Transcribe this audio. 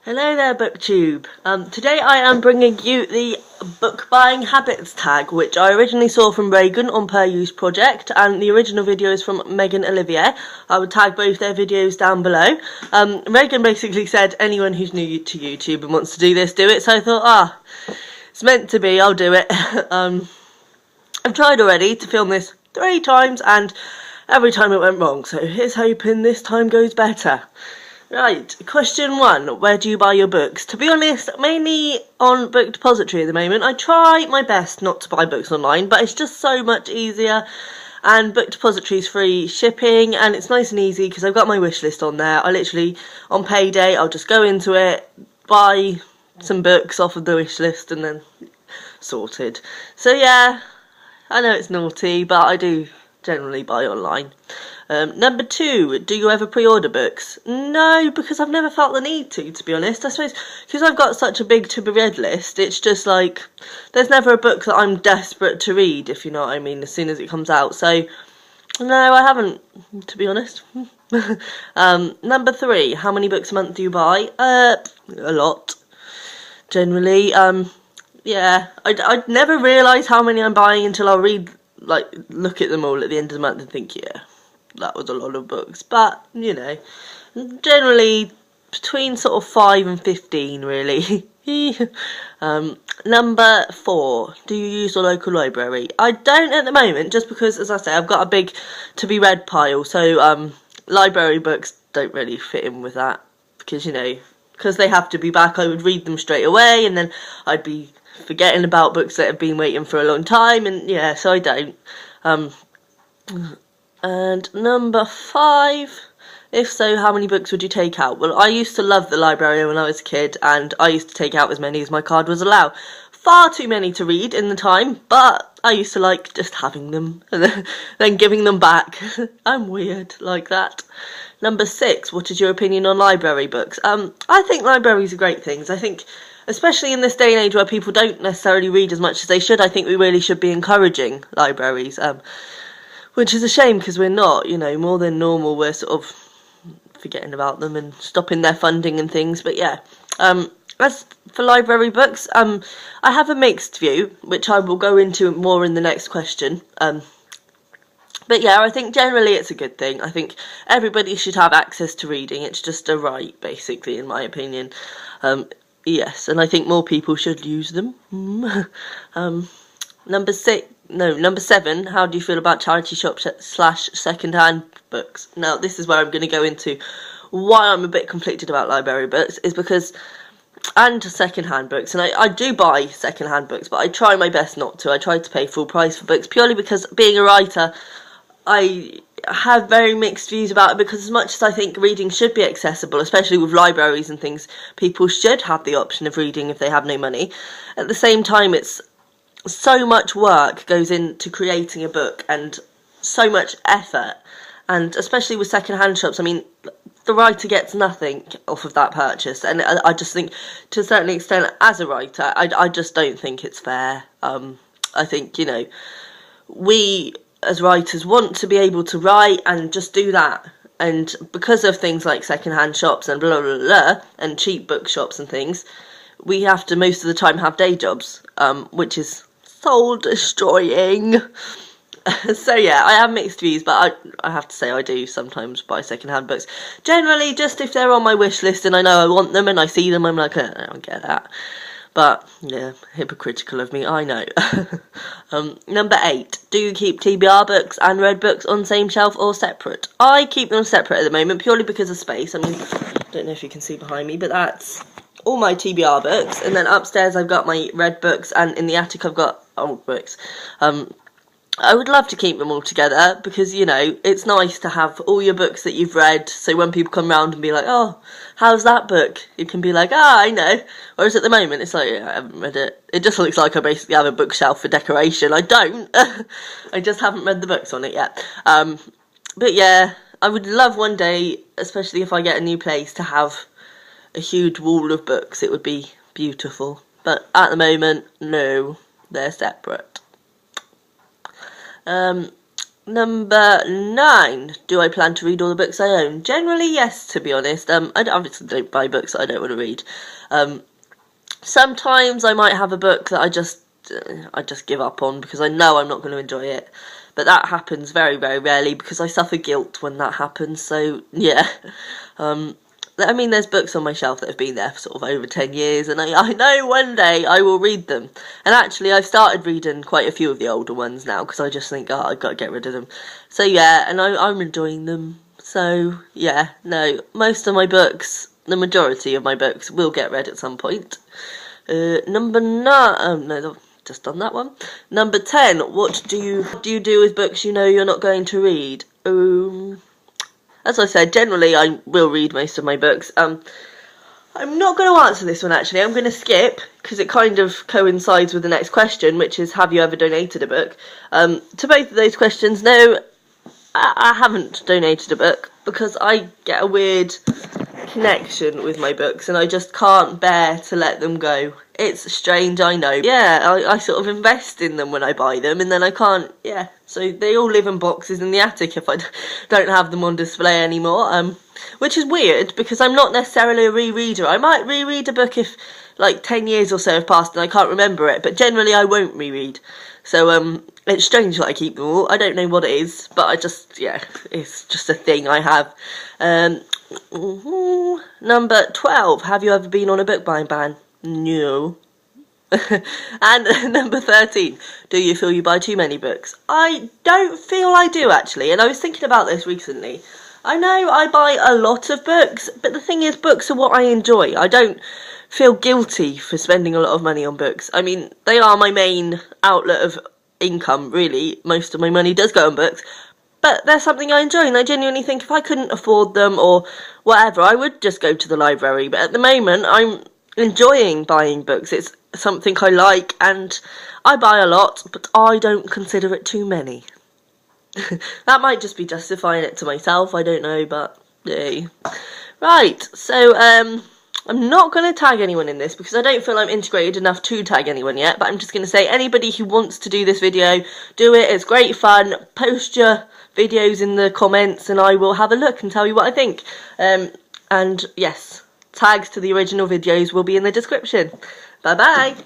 Hello there, BookTube. Today I am bringing you the book buying habits tag, which I originally saw from Reagan on Per Use Project, and the original video is from Megan Olivier. I would tag both their videos down below. Reagan basically said anyone who's new to YouTube and wants to do this, do it. So I thought, it's meant to be, I'll do it. I've tried already to film this 3 times, and every time it went wrong. So here's hoping this time goes better. Right, question 1. Where do you buy your books? To be honest, mainly on Book Depository at the moment. I try my best not to buy books online, but it's just so much easier. And Book Depository is free shipping, and it's nice and easy because I've got my wish list on there. I literally, on payday, I'll just go into it, buy some books off of the wish list, and then sorted. So yeah, I know it's naughty, but I do generally buy online. Number 2, do you ever pre-order books? No, because I've never felt the need to be honest. I suppose because I've got such a big to-be-read list, it's just like, there's never a book that I'm desperate to read, if you know what I mean, as soon as it comes out. So, no, I haven't, to be honest. Number 3, how many books a month do you buy? A lot, generally. Yeah, I'd never realise how many I'm buying until I'll look at them all at the end of the month and think, yeah, that was a lot of books. But, you know, generally between sort of 5 and 15, really. Number 4, do you use a local library? I don't at the moment, just because, as I say, I've got a big to-be-read pile, so library books don't really fit in with that, because, you know, because they have to be back, I would read them straight away, and then I'd be forgetting about books that have been waiting for a long time, and yeah, so I don't. And number 5, if so, how many books would you take out? Well, I used to love the library when I was a kid, and I used to take out as many as my card was allow. Far too many to read in the time, but I used to like just having them and then giving them back. I'm weird like that. Number 6, what is your opinion on library books? I think libraries are great things. I think, especially in this day and age where people don't necessarily read as much as they should, I think we really should be encouraging libraries. Which is a shame because we're not, you know, more than normal. We're sort of forgetting about them and stopping their funding and things. But yeah, as for library books, I have a mixed view, which I will go into more in the next question. But yeah, I think generally it's a good thing. I think everybody should have access to reading. It's just a right, basically, in my opinion. Yes, and I think more people should use them. Number 7, how do you feel about charity shops / second-hand books? Now, this is where I'm going to go into why I'm a bit conflicted about library books, is because, and second-hand books, and I do buy second-hand books, but I try my best not to. I try to pay full price for books, purely because, being a writer, I have very mixed views about it, because as much as I think reading should be accessible, especially with libraries and things, people should have the option of reading if they have no money. At the same time, it's so much work goes into creating a book, and so much effort, and especially with second-hand shops, I mean, the writer gets nothing off of that purchase, and I just think, to a certain extent, as a writer, I just don't think it's fair. I think, you know, we as writers want to be able to write and just do that, and because of things like second-hand shops and blah blah blah, and cheap bookshops and things, we have to most of the time have day jobs, which is soul destroying. So yeah, I have mixed views, but I have to say I do sometimes buy second-hand books. Generally, just if they're on my wish list and I know I want them and I see them, I'm like, I don't get that. But yeah, hypocritical of me, I know. Number 8, do you keep TBR books and Red books on same shelf or separate? I keep them separate at the moment, purely because of space. I mean, I don't know if you can see behind me, but that's all my TBR books, and then upstairs I've got my Red books, and in the attic I've got old books. I would love to keep them all together, because, you know, it's nice to have all your books that you've read, so when people come round and be like, oh, how's that book? You can be like, I know. Whereas at the moment, it's like, yeah, I haven't read it. It just looks like I basically have a bookshelf for decoration. I don't. I just haven't read the books on it yet. But yeah, I would love one day, especially if I get a new place, to have a huge wall of books. It would be beautiful. But at the moment, no, they're separate. Number 9. Do I plan to read all the books I own? Generally, yes, to be honest. I obviously don't buy books that I don't want to read. Sometimes I might have a book that I just give up on because I know I'm not going to enjoy it. But that happens very, very rarely because I suffer guilt when that happens. So, yeah. I mean, there's books on my shelf that have been there for sort of over 10 years, and I know one day I will read them. And actually, I've started reading quite a few of the older ones now, because I just think, I've got to get rid of them. So yeah, and I'm enjoying them. So, yeah, no, most of my books, the majority of my books, will get read at some point. Number 9, no, just done that one. Number 10, what do you do with books you know you're not going to read? As I said, generally I will read most of my books. I'm not going to answer this one actually. I'm going to skip because it kind of coincides with the next question, which is, have you ever donated a book? To both of those questions, no, I haven't donated a book because I get a weird connection with my books and I just can't bear to let them go. It's strange, I know. Yeah, I sort of invest in them when I buy them, and then I can't, yeah. So they all live in boxes in the attic if I don't have them on display anymore, which is weird because I'm not necessarily a rereader. I might reread a book if like 10 years or so have passed and I can't remember it, but generally I won't reread. So it's strange that I keep them all. I don't know what it is, but I just, yeah, it's just a thing I have. Number 12, have you ever been on a book buying ban? No. And number 13, do you feel you buy too many books? I don't feel I do, actually, and I was thinking about this recently. I know I buy a lot of books, but the thing is, books are what I enjoy. I don't feel guilty for spending a lot of money on books. I mean, they are my main outlet of income, really. Most of my money does go on books, but they're something I enjoy, and I genuinely think if I couldn't afford them or whatever, I would just go to the library. But at the moment, I'm enjoying buying books. It's something I like, and I buy a lot, but I don't consider it too many. That might just be justifying it to myself, I don't know, but yay. Right, so I'm not going to tag anyone in this because I don't feel I'm integrated enough to tag anyone yet, but I'm just going to say anybody who wants to do this video, do it. It's great fun. Post your videos in the comments and I will have a look and tell you what I think. And yes, tags to the original videos will be in the description. Bye bye.